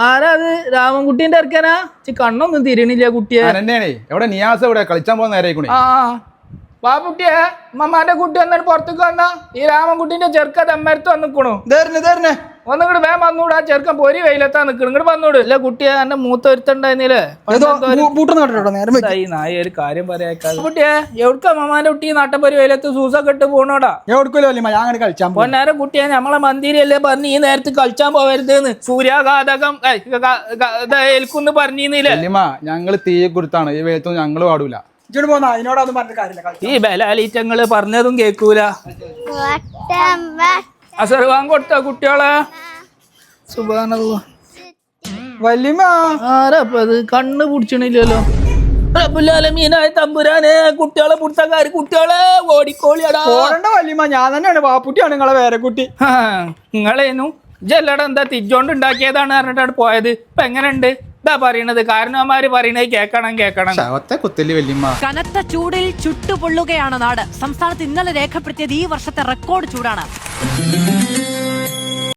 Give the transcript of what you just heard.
ആരാത്? രാമൻകുട്ടീന്റെ ഇറക്കാനാ? കണ്ണൊന്നും തിരിയണില്ല കുട്ടിയെ. എവിടെ നിയാസ് എവിടെ കളിച്ചാൻ പോകുന്ന നേരെ? കുട്ടിയെ മമ്മാന്റെ കുട്ടി വന്നിട്ട് പുറത്തേക്ക് വന്നാ ഈ രാമൻകുട്ടീന്റെ ചെറുക്ക തമ്മരത്ത് വന്നിക്കണു. ഒന്നിങ്ങോട്ട് വേഗം വന്നൂടാ, ചെറുക്കൻ പൊരി വെയിലെത്താൻ നിക്കണം. ഇങ്ങോട്ട് വന്നൂട്. ഇല്ല കുട്ടിയെ എന്റെ മൂത്ത ഒരുത്തുണ്ടായിരുന്നില്ലേ? നായ ഒരു കാര്യം പറയാ. കുട്ടിയെ എവിടുക്ക മമ്മാന്റെ കുട്ടി നട്ടപ്പൊരി വെയിലത്ത് സൂസൊക്കെ ഇട്ട് പോണോടാ? പൊന്നാര കുട്ടിയെ നമ്മളെ മന്ദിരല്ലേ പറഞ്ഞ് ഈ നേരത്ത് കളിച്ചാൻ പോവരുതെന്ന്. സൂര്യാഘാതകം ഏൽക്കുന്ന് പറഞ്ഞില്ലേ? ഞങ്ങള് തീ കുരുത്താണ്, ഈ വെയിലത്തൊന്നും ഞങ്ങള് പാടൂല. ഈ ബലാലീറ്റങ്ങള് പറഞ്ഞതും കേക്കൂല. അസർവാൻ കൊടുത്ത കുട്ടികളെ ആരാപ്പത്? കണ്ണ് പിടിച്ചണില്ലല്ലോ. റബ്ബുൽ തമ്പുരാനെ, കുട്ടികളെ പുറത്തക്കാര് കുട്ടികളെ ഓടിക്കോളിയടാ. ഞാൻ തന്നെയാണ് പാപ്പുട്ടിയാണ് നിങ്ങളെ വേറെ കുട്ടി. നിങ്ങളേന്നു ജല്ലട എന്താ തിജോണ്ട് ഉണ്ടാക്കിയതാണ് പറഞ്ഞിട്ടാണ് പോയത്. ഇപ്പൊ എങ്ങനെയുണ്ട് ഇതാ പറയണത്? കാരണവന്മാര് പറയണത് കേക്കണം. കനത്ത ചൂടിൽ ചുട്ടുപൊള്ളുകയാണ് നാട്. സംസ്ഥാനത്ത് ഇന്നലെ രേഖപ്പെടുത്തിയത് ഈ വർഷത്തെ റെക്കോർഡ് ചൂടാണ്.